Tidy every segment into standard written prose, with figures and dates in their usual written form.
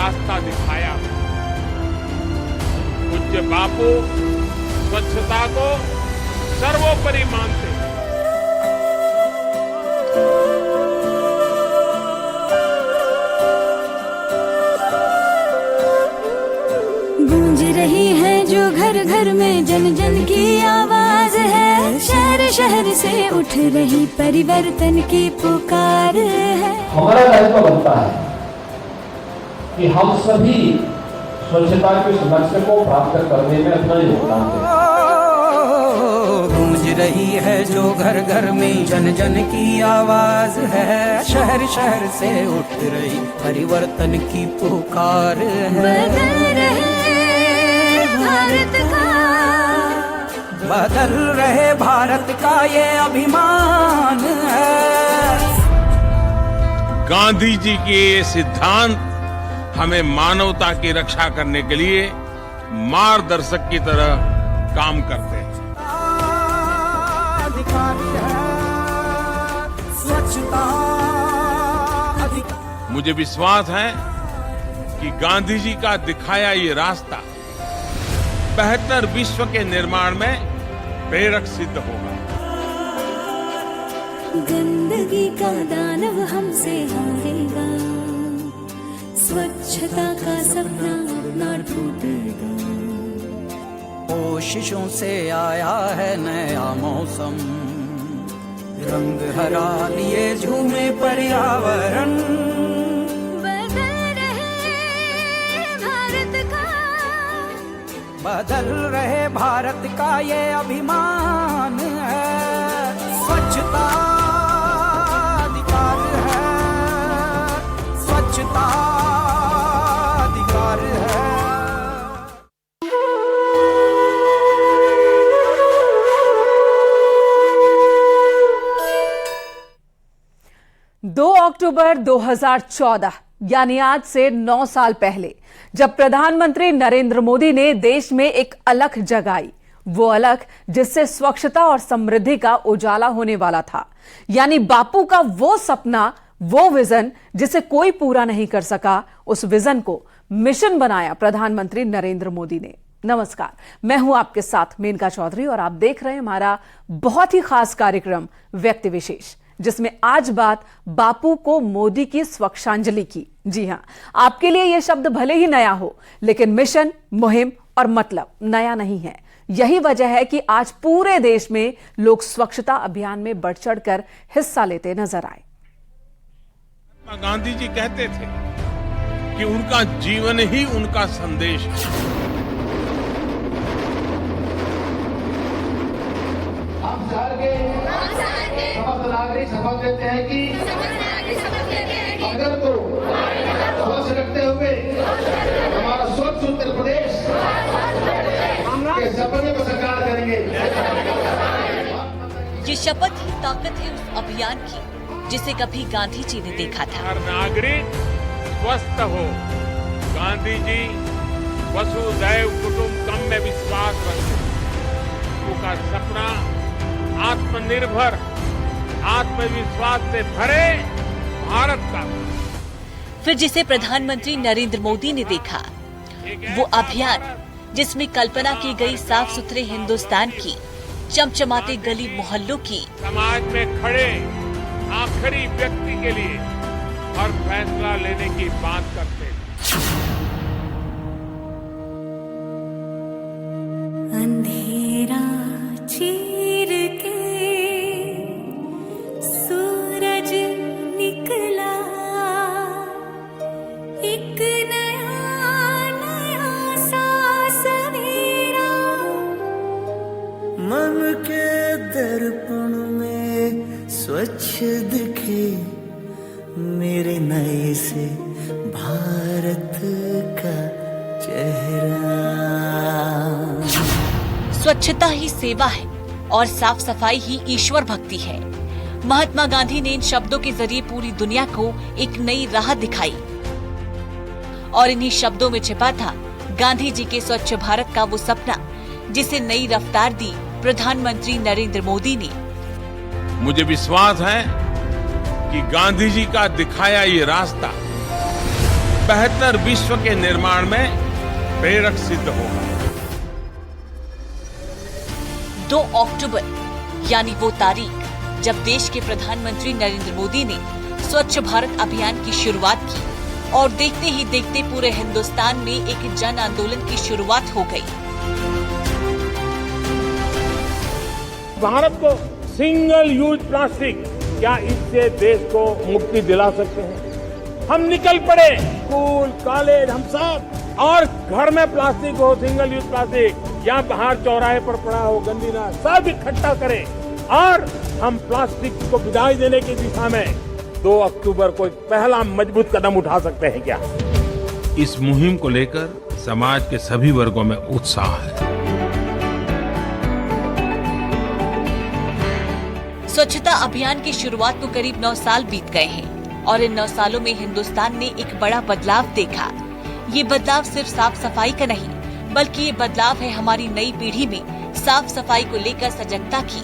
रास्ता दिखाया। पूज्य बापू स्वच्छता को सर्वोपरि मानते हैं। गूंज रही है जो घर घर में जन जन की आवाज है, शहर शहर से उठ रही परिवर्तन की पुकार है। हमारा दायित्व बनता है कि हम सभी स्वच्छता के उस लक्ष्य को प्राप्त करने में अपना योगदान दें। गूंज रही है जो घर घर में जन जन की आवाज है, शहर शहर से उठ रही परिवर्तन की पुकार है। बदल रहे भारत का, बदल रहे भारत का ये अभिमान है। गांधी जी के ये सिद्धांत हमें मानवता की रक्षा करने के लिए मार्गदर्शक की तरह काम करते हैं। स्वच्छता मुझे विश्वास है कि गांधी जी का दिखाया ये रास्ता बेहतर विश्व के निर्माण में प्रेरक सिद्ध होगा। गंदगी का दानव हमसे हारेगा, स्वच्छता का सपना अपना टूटेगा। कोशिशों से आया है नया मौसम, रंग हरा लिए झूमे पर्यावरण। बदल रहे भारत का, बदल रहे भारत का ये अभिमान है। स्वच्छता अधिकार है, स्वच्छता अधिकार है। 2 अक्टूबर 2014 यानी आज से 9 साल पहले जब प्रधानमंत्री नरेंद्र मोदी ने देश में एक अलख जगाई, वो अलख जिससे स्वच्छता और समृद्धि का उजाला होने वाला था, यानी बापू का वो सपना, वो विजन जिसे कोई पूरा नहीं कर सका, उस विजन को मिशन बनाया प्रधानमंत्री नरेंद्र मोदी ने। नमस्कार, मैं हूं आपके साथ मेनका चौधरी और आप देख रहे हैं हमारा बहुत ही खास कार्यक्रम व्यक्ति विशेष, जिसमें आज बात बापू को मोदी की स्वच्छांजलि की। जी हां, आपके लिए यह शब्द भले ही नया हो, लेकिन मिशन, मुहिम और मतलब नया नहीं है। यही वजह है कि आज पूरे देश में लोग स्वच्छता अभियान में बढ़ चढ़कर हिस्सा लेते नजर आए। गांधी जी कहते थे कि उनका जीवन ही उनका संदेश है। हम शहर के समस्त नागरिक शपथ लेते हैं कि अगर तो स्वच्छ रखते हुए हमारा स्वच्छ उत्तर प्रदेश के सपने को साकार करेंगे। ये शपथ ही ताकत है उस अभियान की जिसे कभी गांधी जी ने देखा था। हर नागरिक स्वस्थ हो। गांधी जी वसुधैव कुटुंबकम में विश्वास रखते। उनका सपना आत्मनिर्भर, आत्मविश्वास से भरे भारत का। फिर जिसे प्रधानमंत्री नरेंद्र मोदी ने देखा, वो अभियान जिसमें कल्पना की गई साफ सुथरे हिंदुस्तान की, चमचमाते गली मोहल्लों की, समाज में खड़े आखिरी व्यक्ति के लिए हर फैसला लेने की बात करते हैं। अंधेरा चीर के सूरज निकला, एक नया सा सवेरा। मन के दर्पण में स्वच्छ दिखे मेरे नए से भारत का चेहरा। स्वच्छता ही सेवा है और साफ सफाई ही ईश्वर भक्ति है। महात्मा गांधी ने इन शब्दों के जरिए पूरी दुनिया को एक नई राह दिखाई और इन्हीं शब्दों में छिपा था गांधी जी के स्वच्छ भारत का वो सपना जिसे नई रफ्तार दी प्रधानमंत्री नरेंद्र मोदी ने। मुझे विश्वास है कि गांधी जी का दिखाया ये रास्ता बेहतर विश्व के निर्माण में प्रेरक सिद्ध होगा। 2 अक्टूबर यानी वो तारीख जब देश के प्रधानमंत्री नरेंद्र मोदी ने स्वच्छ भारत अभियान की शुरुआत की और देखते ही देखते पूरे हिंदुस्तान में एक जन आंदोलन की शुरुआत हो गई। भारत को सिंगल यूज प्लास्टिक, क्या इससे देश को मुक्ति दिला सकते हैं? हम निकल पड़े, स्कूल कॉलेज हम सब, और घर में प्लास्टिक हो, सिंगल यूज प्लास्टिक या बाहर चौराहे पर पड़ा हो, गंदी ना, सब इकट्ठा करें और हम प्लास्टिक को विदाई देने की दिशा में 2 अक्टूबर को एक पहला मजबूत कदम उठा सकते हैं क्या? इस मुहिम को लेकर समाज के सभी वर्गों में उत्साह है। स्वच्छता अभियान की शुरुआत को करीब 9 साल बीत गए हैं और इन 9 सालों में हिंदुस्तान ने एक बड़ा बदलाव देखा। ये बदलाव सिर्फ साफ सफाई का नहीं, बल्कि ये बदलाव है हमारी नई पीढ़ी में साफ सफाई को लेकर सजगता की।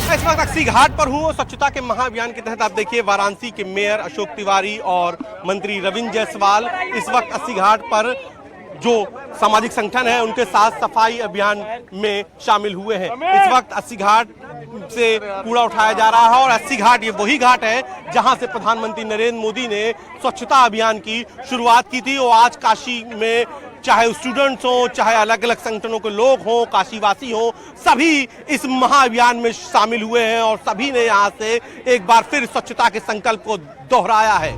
मैं इस वक्त अस्सी घाट पर हूँ। स्वच्छता के महाअभियान के तहत आप देखिए वाराणसी के मेयर अशोक तिवारी और मंत्री रविंद्र जायसवाल इस वक्त अस्सी घाट पर जो सामाजिक संगठन है उनके साथ सफाई अभियान में शामिल हुए हैं। इस वक्त अस्सी घाट से कूड़ा उठाया जा रहा है और अस्सी घाट ये वही घाट है जहां से प्रधानमंत्री नरेंद्र मोदी ने स्वच्छता अभियान की शुरुआत की थी। और आज काशी में चाहे स्टूडेंट्स हो, चाहे अलग अलग संगठनों के लोग हों, काशीवासी हों, सभी इस महाअभियान में शामिल हुए हैं और सभी ने यहाँ से एक बार फिर स्वच्छता के संकल्प को दोहराया है।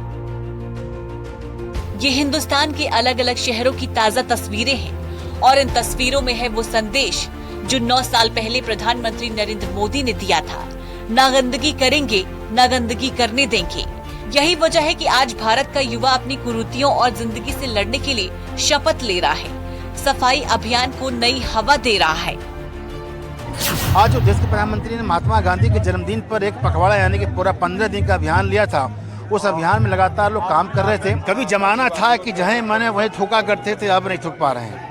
ये हिंदुस्तान के अलग अलग शहरों की ताजा तस्वीरें हैं और इन तस्वीरों में है वो संदेश जो 9 साल पहले प्रधानमंत्री नरेंद्र मोदी ने दिया था, ना गंदगी करेंगे, ना गंदगी करने देंगे। यही वजह है कि आज भारत का युवा अपनी कुरीतियों और जिंदगी से लड़ने के लिए शपथ ले रहा है, सफाई अभियान को नई हवा दे रहा है। आज जो देश के प्रधानमंत्री ने महात्मा गांधी के जन्मदिन पर एक पखवाड़ा यानी कि पूरा 15 दिन का अभियान लिया था, उस अभियान में लगातार लोग काम कर रहे थे। कभी जमाना था कि जहाँ माने वही थूका करते थे, अब नहीं थूक पा रहे हैं।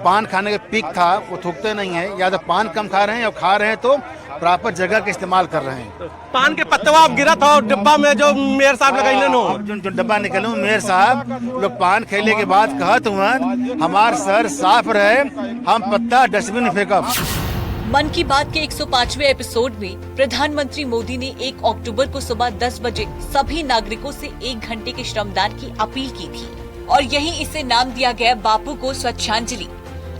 पान खाने का पीक था, वो थूकते नहीं है, या तो पान कम खा रहे हैं और खा रहे हैं तो प्रॉपर जगह का इस्तेमाल कर रहे हैं। पान के पत्तवा गिरा था और डिब्बा में जो मेयर साहब लगाइले नो जो डब्बा निकलू मेयर साहब लोग पान खेले के बाद कहत हुआ हमार सर साफ रहे, हम पत्ता डस्टबिन फेंकब। मन की बात के 105वें एपिसोड में प्रधानमंत्री मोदी ने 1 अक्टूबर को सुबह 10 बजे सभी नागरिकों से 1 घंटे के श्रमदान की अपील की थी और यही इसे नाम दिया गया बापू को स्वच्छांजलि।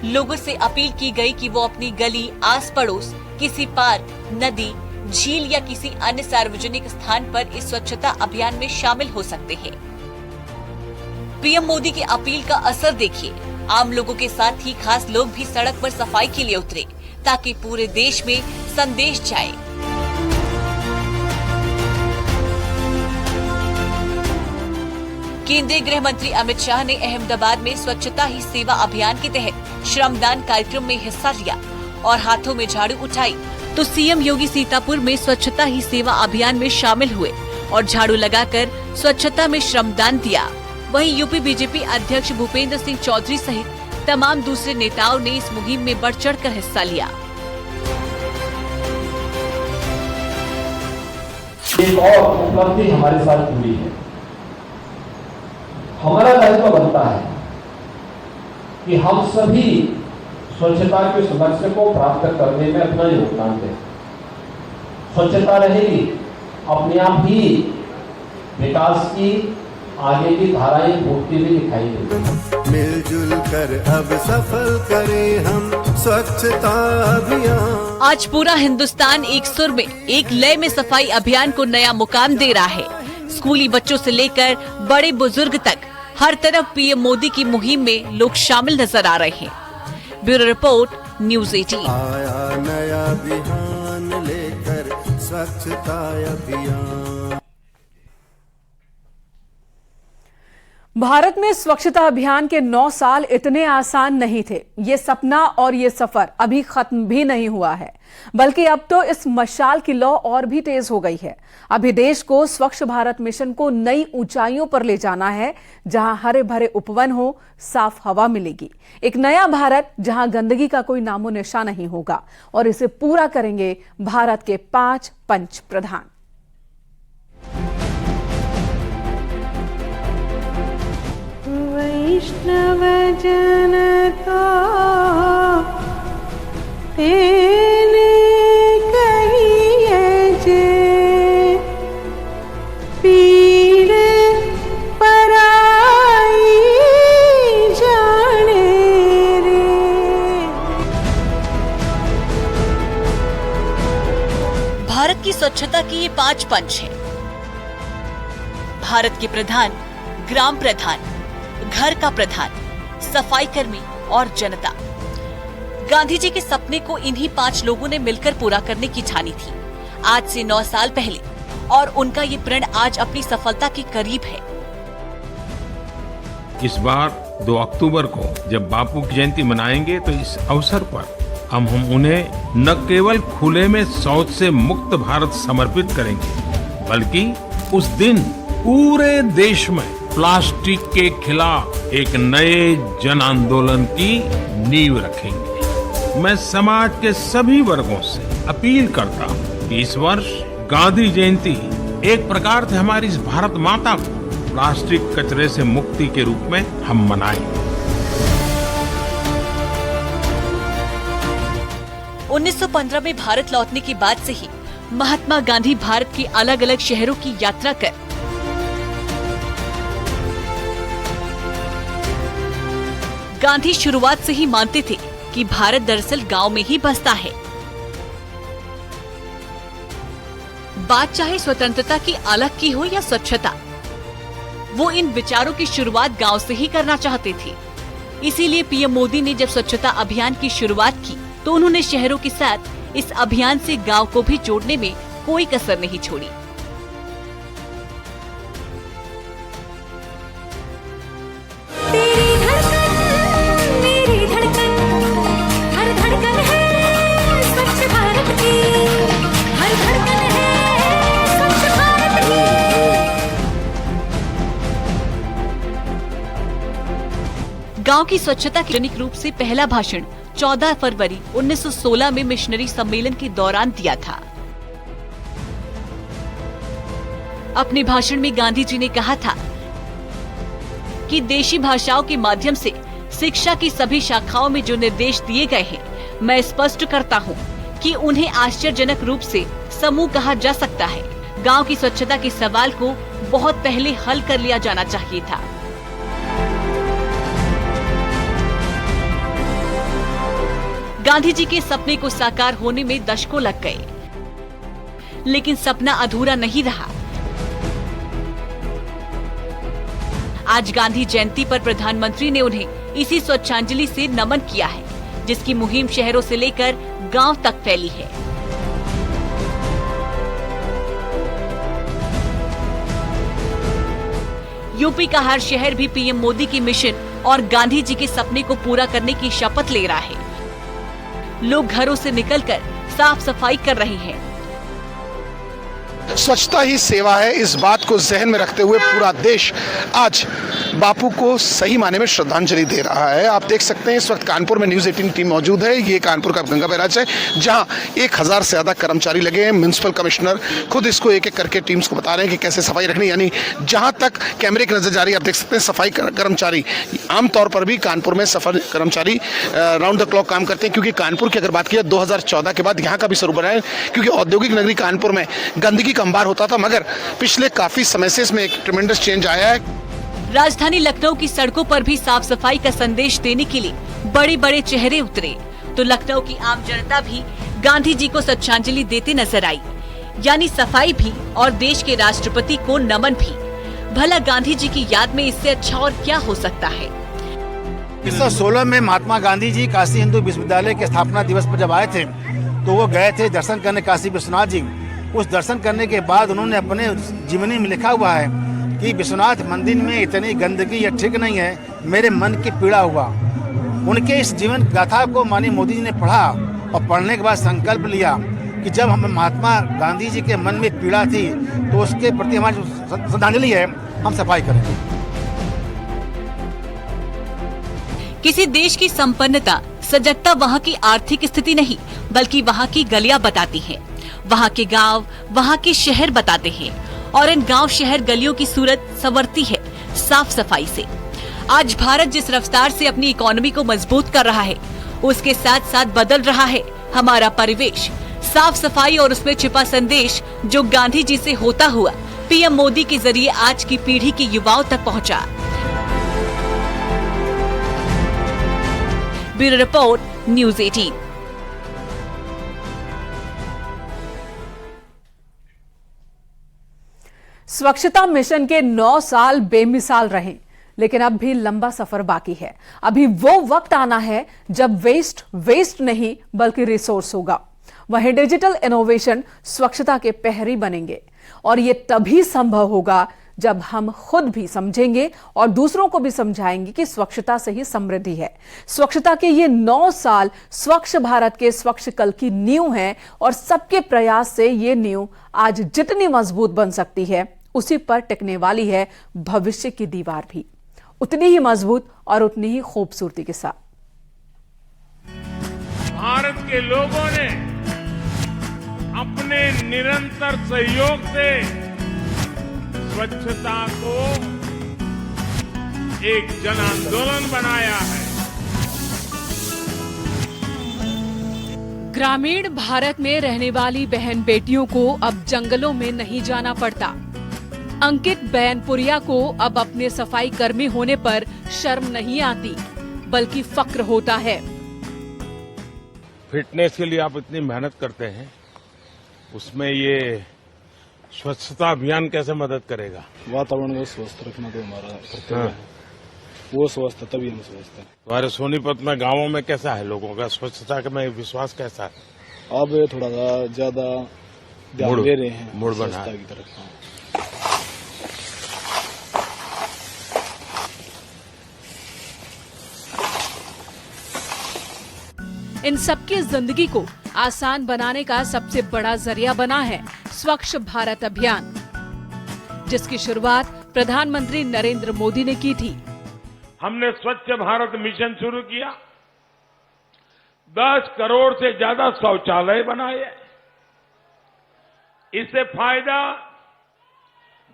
लोगों से अपील की गई कि वो अपनी गली, आस पड़ोस, किसी पार्क, नदी, झील या किसी अन्य सार्वजनिक स्थान पर इस स्वच्छता अभियान में शामिल हो सकते हैं। पीएम मोदी की अपील का असर देखिए, आम लोगों के साथ ही खास लोग भी सड़क पर सफाई के लिए उतरे ताकि पूरे देश में संदेश जाए। केंद्रीय गृह मंत्री अमित शाह ने अहमदाबाद में स्वच्छता ही सेवा अभियान के तहत श्रमदान कार्यक्रम में हिस्सा लिया और हाथों में झाड़ू उठाई, तो सीएम योगी सीतापुर में स्वच्छता ही सेवा अभियान में शामिल हुए और झाड़ू लगाकर स्वच्छता में श्रमदान दिया। वहीं यूपी बीजेपी अध्यक्ष भूपेंद्र सिंह चौधरी सहित तमाम दूसरे नेताओं ने इस मुहिम में बढ़ चढ़कर हिस्सा लिया। एक और उपलब्धि हमारे साथ जुड़ी है। हमारा दायित्व बनता है कि हम सभी स्वच्छता के उस लक्ष्य को प्राप्त करने में अपना योगदान दें। स्वच्छता रहेगी, अपने आप ही विकास की आगे की धाराएं फूटती हुई दिखाई देंगी। मिलजुल कर अब सफल करें हम स्वच्छता अभियान। आज पूरा हिंदुस्तान एक सुर में, एक लय में सफाई अभियान को नया मुकाम दे रहा है। स्कूली बच्चों से लेकर बड़े बुजुर्ग तक हर तरफ पीएम मोदी की मुहिम में लोग शामिल नजर आ रहे हैं। Bureau report, news 18। आया नया अभियान लेकर स्वच्छता अभियान। भारत में स्वच्छता अभियान के 9 साल इतने आसान नहीं थे। ये सपना और ये सफर अभी खत्म भी नहीं हुआ है, बल्कि अब तो इस मशाल की लौ और भी तेज हो गई है। अभी देश को स्वच्छ भारत मिशन को नई ऊंचाइयों पर ले जाना है, जहां हरे भरे उपवन हो, साफ हवा मिलेगी। एक नया भारत जहां गंदगी का कोई नामो निशान नहीं होगा, और इसे पूरा करेंगे भारत के 5 पंच प्रधान। वैष्णव जन तो तेने कहिए जे पीर पराई जाने रे। भारत की स्वच्छता की ये 5 पंच हैं। भारत के प्रधान, ग्राम प्रधान, घर का प्रधान, सफाई कर्मी और जनता। गांधी जी के सपने को इन्हीं 5 लोगों ने मिलकर पूरा करने की ठानी थी आज से 9 साल पहले, और उनका ये प्रण आज अपनी सफलता के करीब है। इस बार 2 अक्टूबर को जब बापू की जयंती मनाएंगे तो इस अवसर पर हम उन्हें न केवल खुले में शौच से मुक्त भारत समर्पित करेंगे, बल्कि उस दिन पूरे देश में प्लास्टिक के खिलाफ एक नए जन आंदोलन की नींव रखेंगे। मैं समाज के सभी वर्गों से अपील करता हूँ कि इस वर्ष गांधी जयंती एक प्रकार से हमारी इस भारत माता को प्लास्टिक कचरे से मुक्ति के रूप में हम मनाएं। 1915 में भारत लौटने के बाद से ही महात्मा गांधी भारत के अलग अलग शहरों की यात्रा कर गांधी शुरुआत से ही मानते थे कि भारत दरअसल गांव में ही बसता है। बात चाहे स्वतंत्रता की अलग की हो या स्वच्छता, वो इन विचारों की शुरुआत गांव से ही करना चाहते थे। इसीलिए पीएम मोदी ने जब स्वच्छता अभियान की शुरुआत की तो उन्होंने शहरों के साथ इस अभियान से गांव को भी जोड़ने में कोई कसर नहीं छोड़ी। गांव की स्वच्छता के जनिक रूप से पहला भाषण 14 फरवरी 1916 में मिशनरी सम्मेलन के दौरान दिया था। अपने भाषण में गांधी जी ने कहा था कि देशी भाषाओं के माध्यम से शिक्षा की सभी शाखाओं में जो निर्देश दिए गए हैं, मैं स्पष्ट करता हूं कि उन्हें आश्चर्यजनक रूप से समूह कहा जा सकता है। गांव की स्वच्छता के सवाल को बहुत पहले हल कर लिया जाना चाहिए था। गांधी जी के सपने को साकार होने में दशकों लग गए, लेकिन सपना अधूरा नहीं रहा। आज गांधी जयंती पर प्रधानमंत्री ने उन्हें इसी स्वच्छांजलि से नमन किया है, जिसकी मुहिम शहरों से लेकर गांव तक फैली है। यूपी का हर शहर भी पीएम मोदी की मिशन और गांधी जी के सपने को पूरा करने की शपथ ले रहा है। लोग घरों से निकलकर साफ सफाई कर रहे हैं। स्वच्छता ही सेवा है, इस बात को जहन में रखते हुए पूरा देश आज बापू को सही माने में श्रद्धांजलि दे रहा है। आप देख सकते हैं इस वक्त कानपुर में न्यूज़ 18 टीम मौजूद है। ये कानपुर का गंगा बैराज है, जहां 1000 से ज्यादा कर्मचारी लगे हैं। म्युनिसिपल कमिश्नर खुद इसको एक एक करके टीम्स को बता रहे हैं कि कैसे सफाई रखनी, यानी जहां तक कैमरे की नजर जा रही है आप देख सकते हैं सफाई कर्मचारी आमतौर पर भी कानपुर में सफाई कर्मचारी राउंड द क्लॉक काम करते हैं, क्योंकि कानपुर की अगर बात की 2014 के बाद यहाँ का भी स्वरूप बना है, क्योंकि औद्योगिक नगरी कानपुर में गंदगी का अंबार होता था, मगर पिछले काफी समय से इसमें एक ट्रेमेंडस चेंज आया है। राजधानी लखनऊ की सड़कों पर भी साफ सफाई का संदेश देने के लिए बड़े बड़े चेहरे उतरे, तो लखनऊ की आम जनता भी गांधी जी को श्रद्धांजलि देते नजर आई, यानी सफाई भी और देश के राष्ट्रपति को नमन भी। भला गांधी जी की याद में इससे अच्छा और क्या हो सकता है। 1916 में महात्मा गांधी जी काशी हिंदू विश्वविद्यालय के स्थापना दिवस पर जब आए थे तो वो गए थे दर्शन करने काशी विश्वनाथ जी। उस दर्शन करने के बाद उन्होंने अपने जीवनी में लिखा हुआ है कि विश्वनाथ मंदिर में इतनी गंदगी ये ठीक नहीं है, मेरे मन की पीड़ा हुआ। उनके इस जीवन गाथा को माननीय मोदी जी ने पढ़ा और पढ़ने के बाद संकल्प लिया कि जब हम महात्मा गांधी जी के मन में पीड़ा थी तो उसके प्रति हमारी श्रद्धांजलि है, हम सफाई करेंगे। किसी देश की संपन्नता सजगता वहाँ की आर्थिक स्थिति नहीं, बल्कि वहाँ की गलियां बताती है, वहाँ के गांव, वहाँ के शहर बताते हैं, और इन गांव शहर गलियों की सूरत संवरती है साफ सफाई से। आज भारत जिस रफ्तार से अपनी इकोनॉमी को मजबूत कर रहा है, उसके साथ साथ बदल रहा है हमारा परिवेश। साफ सफाई और उसमें छिपा संदेश जो गांधी जी से होता हुआ पीएम मोदी के जरिए आज की पीढ़ी के युवाओं तक पहुंचा। Bureau report, news 18। स्वच्छता मिशन के 9 साल बेमिसाल रहे, लेकिन अब भी लंबा सफर बाकी है। अभी वो वक्त आना है जब वेस्ट नहीं बल्कि रिसोर्स होगा। वहीं डिजिटल इनोवेशन स्वच्छता के पहरी बनेंगे और ये तभी संभव होगा जब हम खुद भी समझेंगे और दूसरों को भी समझाएंगे कि स्वच्छता से ही समृद्धि है। स्वच्छता के ये 9 साल स्वच्छ भारत के स्वच्छ कल की नींव है और सबके प्रयास से ये नींव आज जितनी मजबूत बन सकती है, उसी पर टिकने वाली है भविष्य की दीवार भी, उतनी ही मजबूत और उतनी ही खूबसूरती के साथ। भारत के लोगों ने अपने निरंतर सहयोग से स्वच्छता को एक जन आंदोलन बनाया है। ग्रामीण भारत में रहने वाली बहन बेटियों को अब जंगलों में नहीं जाना पड़ता। अंकित बैनपुरिया को अब अपने सफाई कर्मी होने पर शर्म नहीं आती, बल्कि फक्र होता है। फिटनेस के लिए आप इतनी मेहनत करते हैं, उसमें ये स्वच्छता अभियान कैसे मदद करेगा? वातावरण को स्वस्थ रखना तो हमारा कर्तव्य है। वो स्वस्थ है तभी हम स्वस्थ हैं। हमारे सोनीपत में गांवों में कैसा है लोगों का स्वच्छता में विश्वास कैसा है? अब थोड़ा सा ज्यादा ध्यान दे रहे हैं मूड बना स्वच्छता की तरफ। इन सबकी जिंदगी को आसान बनाने का सबसे बड़ा जरिया बना है स्वच्छ भारत अभियान, जिसकी शुरुआत प्रधानमंत्री नरेंद्र मोदी ने की थी। हमने स्वच्छ भारत मिशन शुरू किया, 10 करोड़ से ज्यादा शौचालय बनाए। इससे फायदा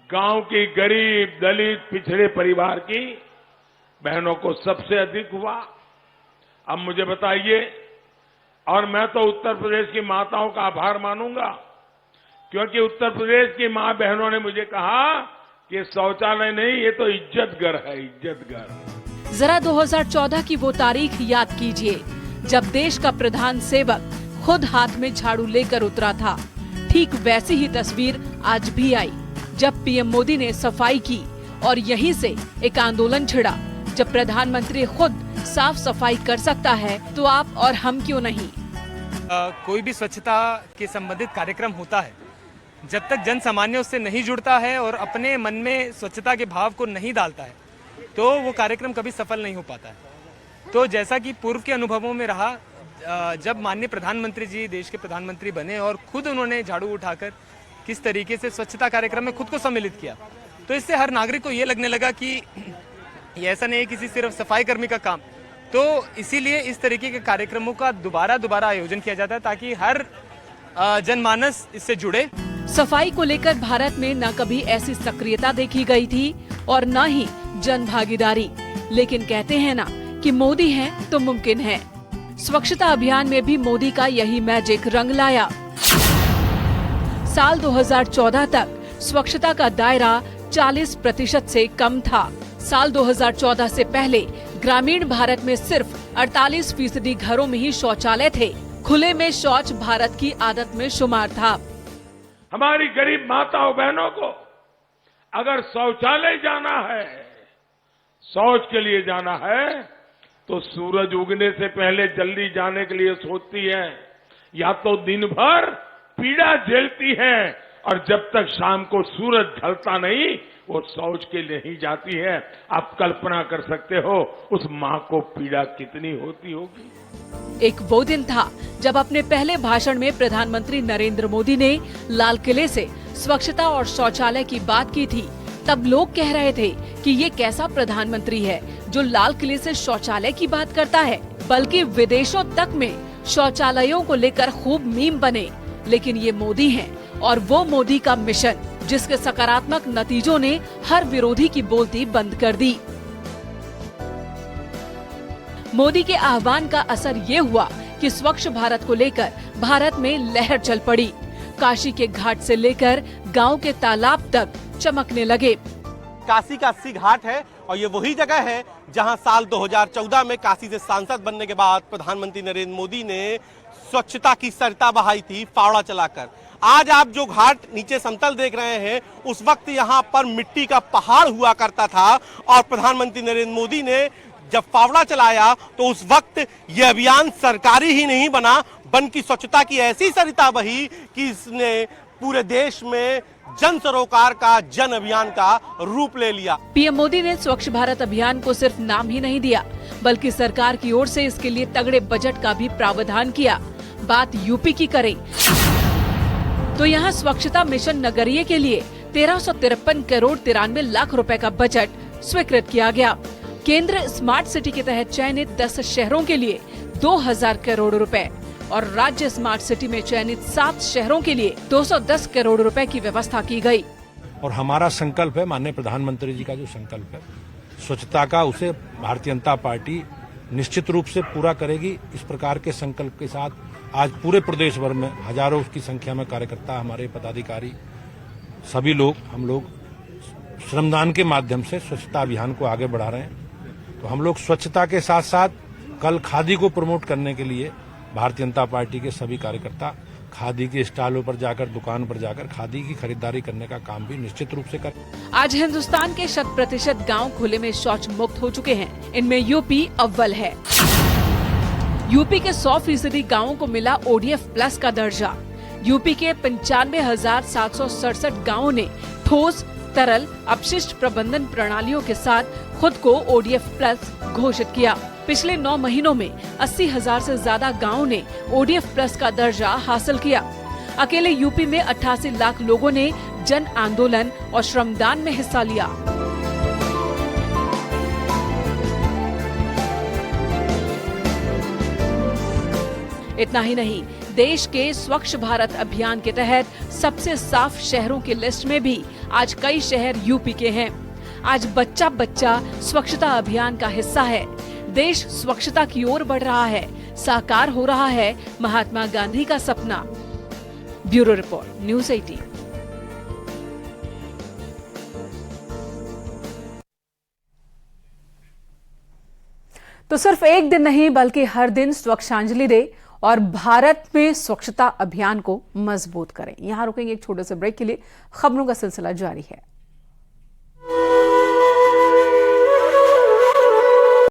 गांव की गरीब, दलित, पिछड़े परिवार की बहनों को सबसे अधिक हुआ। अब मुझे बताइए, और मैं तो उत्तर प्रदेश की माताओं का आभार मानूंगा, क्योंकि उत्तर प्रदेश की मां बहनों ने मुझे कहा कि शौचालय नहीं, ये तो इज्जत घर है, इज्जत घर। जरा 2014 की वो तारीख याद कीजिए जब देश का प्रधान सेवक खुद हाथ में झाड़ू लेकर उतरा था। ठीक वैसी ही तस्वीर आज भी आई जब पीएम मोदी ने सफाई की और यहीं से एक आंदोलन छिड़ा। जब प्रधानमंत्री खुद साफ सफाई कर सकता है तो आप और हम क्यों नहीं? कोई भी स्वच्छता के संबंधित कार्यक्रम होता है, जब तक जन सामान्य उससे नहीं जुड़ता है और अपने मन में स्वच्छता के भाव को नहीं डालता है, तो वो कार्यक्रम कभी सफल नहीं हो पाता है। तो जैसा कि पूर्व के अनुभवों में रहा, जब माननीय प्रधानमंत्री जी देश के प्रधानमंत्री बने और खुद उन्होंने झाड़ू उठाकर किस तरीके से स्वच्छता कार्यक्रम में खुद को सम्मिलित किया, तो इससे हर नागरिक को ये लगने लगा कि ये ऐसा नहीं है किसी सिर्फ सफाई कर्मी का काम। तो इसीलिए इस तरीके के कार्यक्रमों का दोबारा आयोजन किया जाता है ताकि हर जनमानस इससे जुड़े। सफाई को लेकर भारत में न कभी ऐसी सक्रियता देखी गई थी और न ही जन भागीदारी, लेकिन कहते हैं ना कि मोदी है तो मुमकिन है। स्वच्छता अभियान में भी मोदी का यही मैजिक रंग लाया। साल 2014 तक स्वच्छता का दायरा 40% से कम था। साल 2014 से पहले ग्रामीण भारत में सिर्फ 48% घरों में ही शौचालय थे। खुले में शौच भारत की आदत में शुमार था। हमारी गरीब माताओं बहनों को अगर शौचालय जाना है, शौच के लिए जाना है, तो सूरज उगने से पहले जल्दी जाने के लिए सोचती है, या तो दिन भर पीड़ा झेलती है और जब तक शाम को सूरज ढलता नहीं वो शौच के लिए ही जाती है। आप कल्पना कर सकते हो उस माँ को पीड़ा कितनी होती होगी। एक वो दिन था जब अपने पहले भाषण में प्रधानमंत्री नरेंद्र मोदी ने लाल किले से स्वच्छता और शौचालय की बात की थी। तब लोग कह रहे थे कि ये कैसा प्रधानमंत्री है जो लाल किले से शौचालय की बात करता है, बल्कि विदेशों तक में शौचालयों को लेकर खूब मीम बने। लेकिन ये मोदी हैं और वो मोदी का मिशन जिसके सकारात्मक नतीजों ने हर विरोधी की बोलती बंद कर दी। मोदी के आह्वान का असर ये हुआ कि स्वच्छ भारत को लेकर भारत में लहर चल पड़ी। काशी के घाट से लेकर गांव के तालाब तक चमकने लगे। काशी का अस्सी घाट है और ये वही जगह है जहां साल 2014 में काशी से सांसद बनने के बाद प्रधानमंत्री नरेंद्र मोदी ने स्वच्छता की सरिता बहाई थी फावड़ा चलाकर। आज आप जो घाट नीचे समतल देख रहे हैं, उस वक्त यहाँ पर मिट्टी का पहाड़ हुआ करता था और प्रधानमंत्री नरेंद्र मोदी ने जब फावड़ा चलाया तो उस वक्त यह अभियान सरकारी ही नहीं बना, बल्कि स्वच्छता की ऐसी सरिता बही कि इसने पूरे देश में जन सरोकार का जन अभियान का रूप ले लिया। पीएम मोदी ने स्वच्छ भारत अभियान को सिर्फ नाम ही नहीं दिया, बल्कि सरकार की ओर से इसके लिए तगड़े बजट का भी प्रावधान किया। बात यूपी की करें तो यहाँ स्वच्छता मिशन नगरीय के लिए 1353 करोड़ 93 लाख रुपए का बजट स्वीकृत किया गया। केंद्र स्मार्ट सिटी के तहत चयनित 10 शहरों के लिए 2000 करोड़ रुपए और राज्य स्मार्ट सिटी में चयनित 7 शहरों के लिए 210 करोड़ रुपए की व्यवस्था की गई। और हमारा संकल्प है, माननीय प्रधानमंत्री जी का जो संकल्प है स्वच्छता का, उसे भारतीय जनता पार्टी निश्चित रूप से पूरा करेगी। इस प्रकार के संकल्प के साथ आज पूरे प्रदेश भर में हजारों की संख्या में कार्यकर्ता, हमारे पदाधिकारी, सभी लोग, हम लोग श्रमदान के माध्यम से स्वच्छता अभियान को आगे बढ़ा रहे हैं। तो हम लोग स्वच्छता के साथ साथ कल खादी को प्रमोट करने के लिए भारतीय जनता पार्टी के सभी कार्यकर्ता खादी के स्टॉलों पर जाकर, दुकान पर जाकर खादी की खरीदारी करने का काम भी निश्चित रूप से कर। आज हिंदुस्तान के 100% गांव खुले में शौच मुक्त हो चुके हैं। इनमें यूपी अव्वल है। यूपी के 100% गांवों को मिला ODF प्लस का दर्जा। यूपी के 95,767 गाँवों ने ठोस तरल अपशिष्ट प्रबंधन प्रणालियों के साथ खुद को ODF प्लस घोषित किया। पिछले 9 महीनों में 80,000 से ज्यादा गाँवों ने ODF प्लस का दर्जा हासिल किया। अकेले यूपी में 88 लाख लोगों ने जन आंदोलन और श्रमदान में हिस्सा लिया। इतना ही नहीं, देश के स्वच्छ भारत अभियान के तहत सबसे साफ शहरों की लिस्ट में भी आज कई शहर यूपी के हैं। आज बच्चा बच्चा स्वच्छता अभियान का हिस्सा है। देश स्वच्छता की ओर बढ़ रहा है। साकार हो रहा है महात्मा गांधी का सपना। Bureau report, news 18। तो सिर्फ एक दिन नहीं, बल्कि हर दिन स्वच्छांजलि दे और भारत में स्वच्छता अभियान को मजबूत करें। यहाँ रुकेंगे एक छोटे से ब्रेक के लिए। खबरों का सिलसिला जारी है।